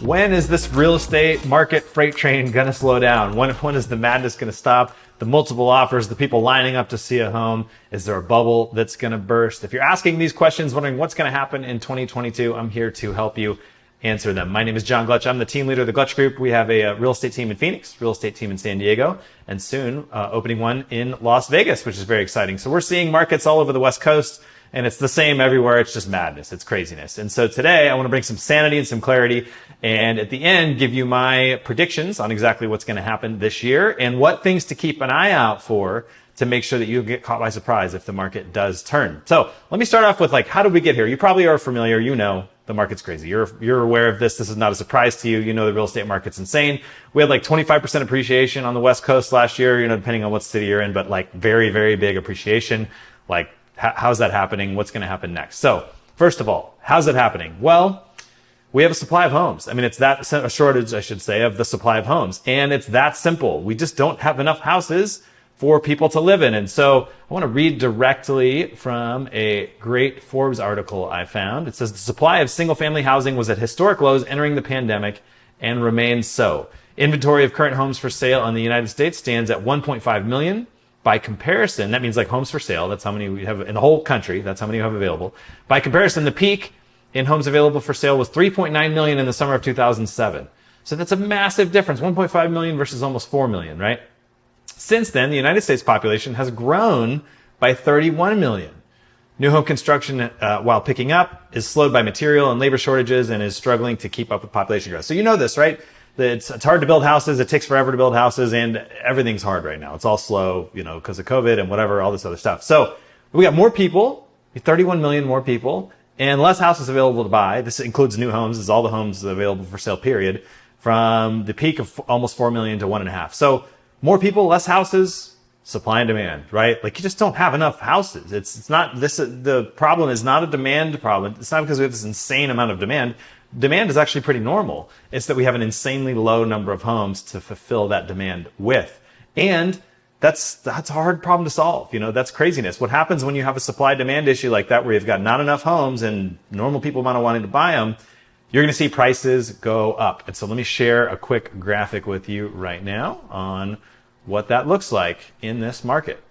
When is this real estate market freight train going to slow down? When is the madness going to stop? The multiple offers, the people lining up to see a home. Is there a bubble that's going to burst? If you're asking these questions, wondering what's going to happen in 2022, I'm here to help you answer them. My name is John Glutch. I'm the team leader of the Glutch Group. We have a real estate team in Phoenix, real estate team in San Diego, and soon opening one in Las Vegas, which is very exciting. So we're seeing markets all over the West Coast, and it's the same everywhere. It's just madness. It's craziness. And so today I want to bring some sanity and some clarity, and at the end give you my predictions on exactly what's going to happen this year and what things to keep an eye out for to make sure that you get caught by surprise if the market does turn. So let me start off with how did we get here? You probably are familiar. You know the market's crazy. You're aware of this. This is not a surprise to you. You know the real estate market's insane. We had 25% appreciation on the West Coast last year, depending on what city you're in, but very, very big appreciation. How's that happening? What's going to happen next? So first of all, how's it happening? Well, we have a supply of homes. It's a shortage, I should say, of the supply of homes. And it's that simple. We just don't have enough houses for people to live in. And so I want to read directly from a great Forbes article I found. It says the supply of single family housing was at historic lows entering the pandemic and remains so. Inventory of current homes for sale in the United States stands at 1.5 million. By comparison, that means homes for sale. That's how many we have in the whole country. That's how many we have available. By comparison, the peak in homes available for sale was 3.9 million in the summer of 2007. So that's a massive difference. 1.5 million versus almost 4 million, right? Since then, the United States population has grown by 31 million. New home construction, while picking up, is slowed by material and labor shortages and is struggling to keep up with population growth. So you know this, right? It's hard to build houses. It takes forever to build houses, and everything's hard right now. It's all slow, because of COVID and whatever, all this other stuff. So we got more people, 31 million more people, and less houses available to buy. This includes new homes. This is all the homes available for sale, period, from the peak of almost 4 million to 1.5. So more people, less houses, supply and demand, right? You just don't have enough houses. It's not this. The problem is not a demand problem. It's not because we have this insane amount of demand. Demand is actually pretty normal. It's that we have an insanely low number of homes to fulfill that demand with. And that's a hard problem to solve. That's craziness. What happens when you have a supply demand issue like that, where you've got not enough homes and normal people not wanting to buy them, you're going to see prices go up. And so let me share a quick graphic with you right now on what that looks like in this market.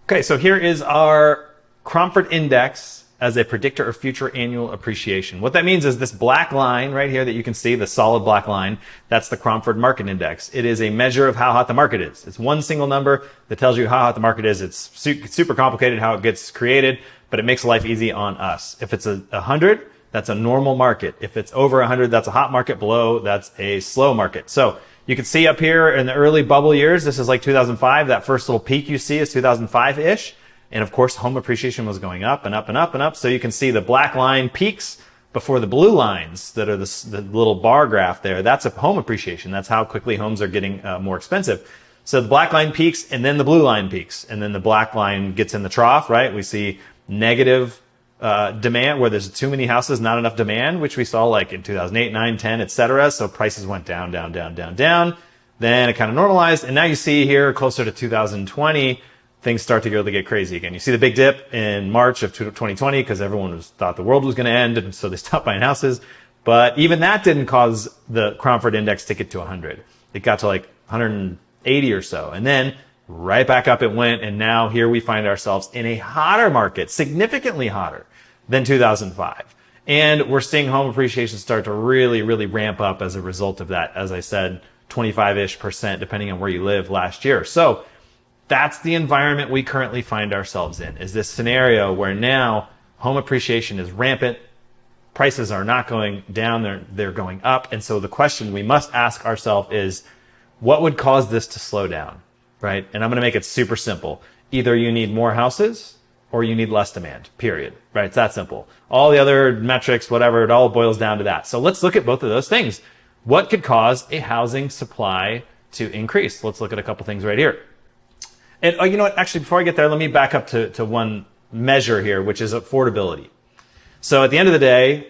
Okay, so here is our Cromford Index as a predictor of future annual appreciation. What that means is this black line right here that you can see, the solid black line, that's the Cromford Market Index. It is a measure of how hot the market is. It's one single number that tells you how hot the market is. It's super complicated how it gets created, but it makes life easy on us. If it's 100, that's a normal market. If it's over 100, that's a hot market. Below, that's a slow market. So you can see up here in the early bubble years, this is 2005. That first little peak you see is 2005-ish. And of course, home appreciation was going up and up and up and up. So you can see the black line peaks before the blue lines that are the little bar graph there. That's a home appreciation. That's how quickly homes are getting more expensive. So the black line peaks and then the blue line peaks. And then the black line gets in the trough, right? We see negative demand where there's too many houses, not enough demand, which we saw in 2008, 9, 10, etc. So prices went down, down, down, down, down. Then it kind of normalized. And now you see here closer to 2020, things start to get crazy again. You see the big dip in March of 2020 because everyone thought the world was going to end, and so they stopped buying houses. But even that didn't cause the Cromford Index to get to 100. It got to 180 or so. And then right back up it went, and now here we find ourselves in a hotter market, significantly hotter than 2005. And we're seeing home appreciation start to really, really ramp up as a result of that. As I said, 25-ish% depending on where you live last year. So that's the environment we currently find ourselves in, is this scenario where now home appreciation is rampant. Prices are not going down, they're going up. And so the question we must ask ourselves is, what would cause this to slow down, right? And I'm going to make it super simple. Either you need more houses or you need less demand, period, right? It's that simple. All the other metrics, whatever, it all boils down to that. So let's look at both of those things. What could cause a housing supply to increase? Let's look at a couple things right here. And you know what? Actually, before I get there, let me back up to one measure here, which is affordability. So at the end of the day,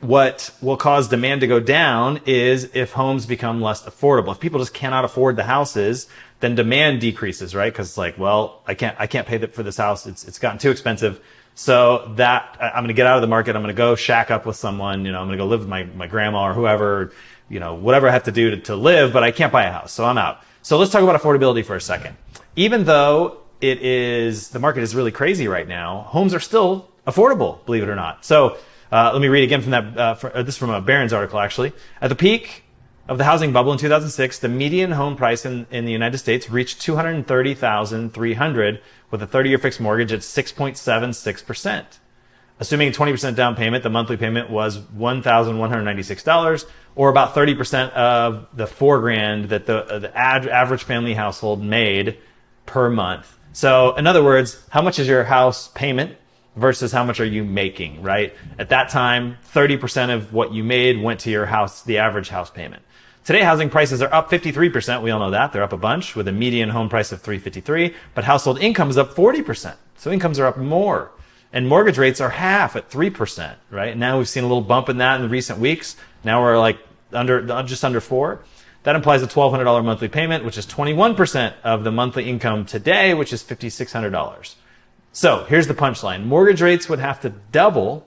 what will cause demand to go down is if homes become less affordable. If people just cannot afford the houses, then demand decreases, right? Because I can't pay for this house. It's gotten too expensive. So that I'm going to get out of the market. I'm going to go shack up with someone. I'm going to go live with my grandma or whoever, whatever I have to do to live, but I can't buy a house. So I'm out. So let's talk about affordability for a second. Even though the market is really crazy right now, homes are still affordable, believe it or not. So let me read again from that. This is from a Barron's article, actually. At the peak of the housing bubble in 2006, the median home price in the United States reached $230,300 with a 30-year fixed mortgage at 6.76%. Assuming a 20% down payment, the monthly payment was $1,196, or about 30% of the $4,000 that the average family household made per month. So in other words, how much is your house payment versus how much are you making, right? At that time, 30% of what you made went to your house, the average house payment. Today, housing prices are up 53%. We all know that. They're up a bunch with a median home price of $353, but household income is up 40%. So incomes are up more. And mortgage rates are half at 3%, right? Now we've seen a little bump in that in the recent weeks. Now we're like just under 4%. That implies a $1,200 monthly payment, which is 21% of the monthly income today, which is $5,600. So here's the punchline. Mortgage rates would have to double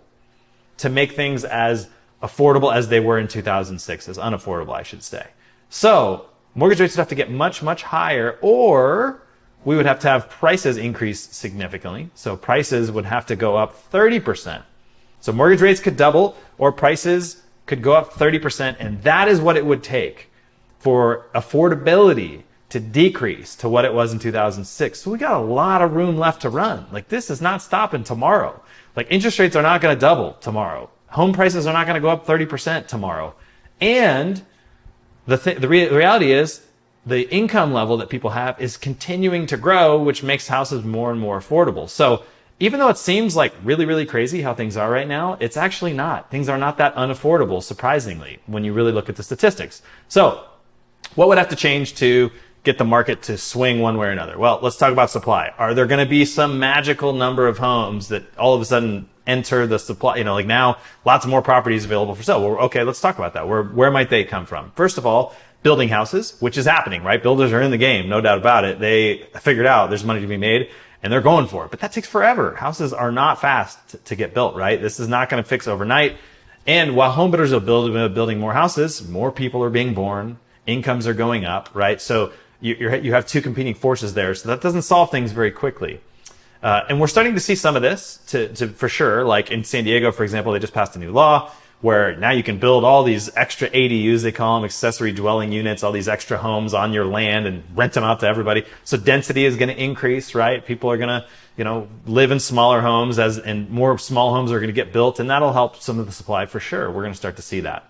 to make things as affordable as they were in 2006, as unaffordable, I should say. So mortgage rates would have to get much, much higher, or we would have to have prices increase significantly. So prices would have to go up 30%. So mortgage rates could double, or prices could go up 30%, and that is what it would take for affordability to decrease to what it was in 2006. So we got a lot of room left to run. Like, this is not stopping tomorrow. Like, interest rates are not going to double tomorrow. Home prices are not going to go up 30% tomorrow. And the reality is the income level that people have is continuing to grow, which makes houses more and more affordable. So even though it seems like really, really crazy how things are right now, it's actually not. Things are not that unaffordable, surprisingly, when you really look at the statistics. So what would have to change to get the market to swing one way or another? Well, let's talk about supply. Are there going to be some magical number of homes that all of a sudden enter the supply? Like now, lots more properties available for sale. Well, okay, let's talk about that. Where might they come from? First of all, building houses, which is happening, right? Builders are in the game, no doubt about it. They figured out there's money to be made and they're going for it. But that takes forever. Houses are not fast to get built, right? This is not going to fix overnight. And while home builders are building more houses, more people are being born, incomes are going up, right? So you have two competing forces there. So that doesn't solve things very quickly. And we're starting to see some of this for sure. Like in San Diego, for example, they just passed a new law where now you can build all these extra ADUs, they call them accessory dwelling units, all these extra homes on your land and rent them out to everybody. So density is going to increase, right? People are going to, live in smaller homes and more small homes are going to get built, and that'll help some of the supply for sure. We're going to start to see that.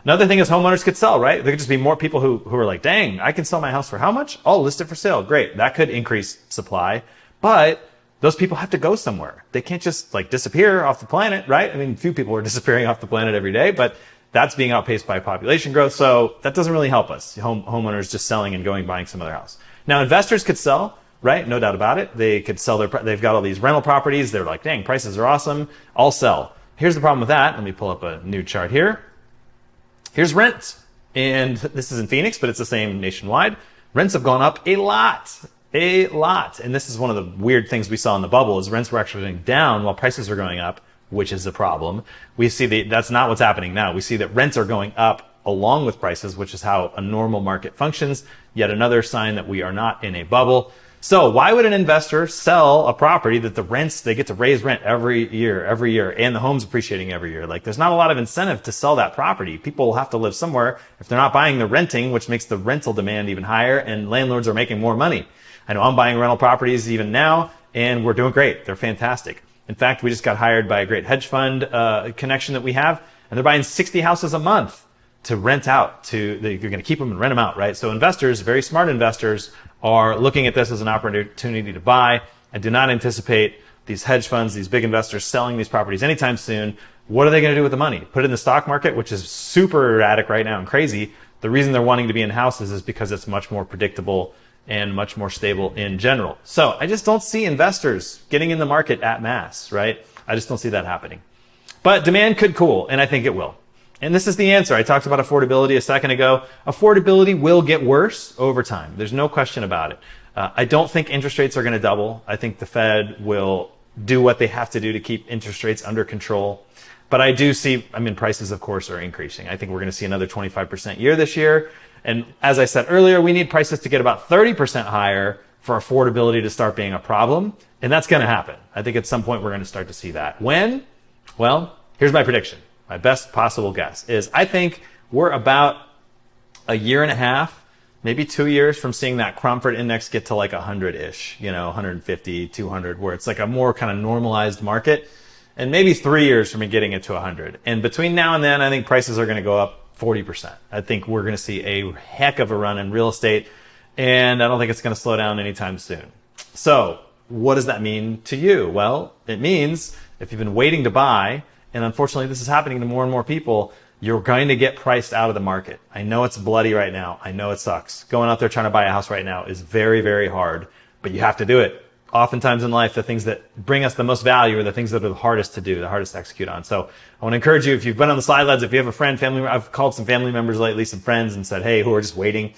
Another thing is homeowners could sell, right? There could just be more people who are like, dang, I can sell my house for how much? I'll list it for sale. Great. That could increase supply, but those people have to go somewhere. They can't just disappear off the planet, right? I mean, few people are disappearing off the planet every day, but that's being outpaced by population growth. So that doesn't really help us. Homeowners just selling and buying some other house. Now, investors could sell, right? No doubt about it. They could sell they've got all these rental properties. They're like, dang, prices are awesome. I'll sell. Here's the problem with that. Let me pull up a new chart here. Here's rent. And this is in Phoenix, but it's the same nationwide. Rents have gone up a lot. And this is one of the weird things we saw in the bubble is rents were actually going down while prices are going up, which is a problem. We see that's not what's happening now. We see that rents are going up along with prices, which is how a normal market functions. Yet another sign that we are not in a bubble. So why would an investor sell a property that they get to raise rent every year, and the home's appreciating every year? There's not a lot of incentive to sell that property. People will have to live somewhere. If they're not buying, they're renting, which makes the rental demand even higher, and landlords are making more money. I know I'm buying rental properties even now, and we're doing great. They're fantastic. In fact, we just got hired by a great hedge fund connection that we have, and they're buying 60 houses a month to rent out. You're going to keep them and rent them out, right? So investors, very smart investors, are looking at this as an opportunity to buy. I do not anticipate these hedge funds, these big investors selling these properties anytime soon. What are they going to do with the money? Put it in the stock market, which is super erratic right now and crazy. The reason they're wanting to be in houses is because it's much more predictable and much more stable in general. So I just don't see investors getting in the market at mass, right? I just don't see that happening. But demand could cool, and I think it will. And this is the answer. I talked about affordability a second ago. Affordability will get worse over time. There's no question about it. I don't think interest rates are going to double. I think the Fed will do what they have to do to keep interest rates under control. But I do see, prices, of course, are increasing. I think we're going to see another 25% year this year. And as I said earlier, we need prices to get about 30% higher for affordability to start being a problem. And that's going to happen. I think at some point we're going to start to see that. When? Well, here's my prediction. My best possible guess is I think we're about a year and a half, maybe 2 years from seeing that Cromford index get to like 100-ish, 150, 200, where it's like a more kind of normalized market. And maybe 3 years from getting it to 100. And between now and then, I think prices are going to go up 40%. I think we're going to see a heck of a run in real estate, and I don't think it's going to slow down anytime soon. So what does that mean to you? Well, it means if you've been waiting to buy, and unfortunately this is happening to more and more people, you're going to get priced out of the market. I know it's bloody right now. I know it sucks. Going out there trying to buy a house right now is very, very hard, but you have to do it. Oftentimes in life, the things that bring us the most value are the things that are the hardest to do, the hardest to execute on. So I want to encourage you, if you've been on the sidelines, if you have a friend, family, I've called some family members lately, some friends, and said, hey, who are just waiting.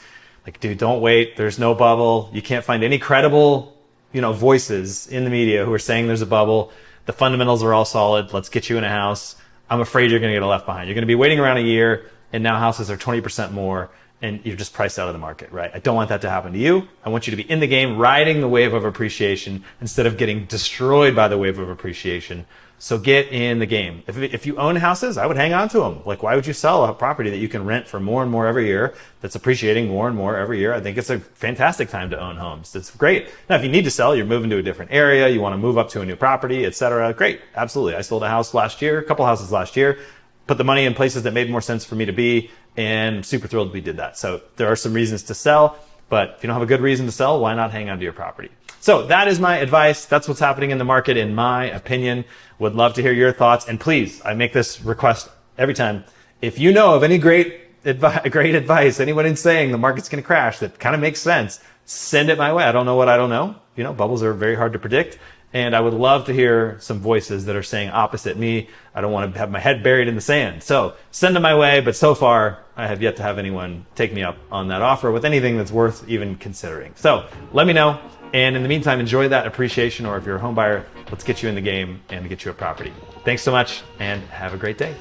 Like, dude, don't wait. There's no bubble. You can't find any credible, voices in the media who are saying there's a bubble. The fundamentals are all solid. Let's get you in a house. I'm afraid you're going to get left behind. You're going to be waiting around a year, and now houses are 20% more. And you're just priced out of the market, right? I don't want that to happen to you. I want you to be in the game, riding the wave of appreciation instead of getting destroyed by the wave of appreciation. So get in the game. If you own houses, I would hang on to them. Like, why would you sell a property that you can rent for more and more every year, that's appreciating more and more every year? I think it's a fantastic time to own homes. It's great. Now, if you need to sell, you're moving to a different area, you want to move up to a new property, etc. Great. Absolutely. I sold a house last year, a couple houses last year, put the money in places that made more sense for me to be, and I'm super thrilled we did that. So there are some reasons to sell, but if you don't have a good reason to sell, why not hang on to your property? So that is my advice. That's what's happening in the market, in my opinion. Would love to hear your thoughts. And please, I make this request every time. If you know of any great advice, anyone saying the market's going to crash that kind of makes sense, send it my way. I don't know what I don't know. Bubbles are very hard to predict. And I would love to hear some voices that are saying opposite me. I don't want to have my head buried in the sand. So send them my way. But so far, I have yet to have anyone take me up on that offer with anything that's worth even considering. So let me know. And in the meantime, enjoy that appreciation. Or if you're a home buyer, let's get you in the game and get you a property. Thanks so much and have a great day.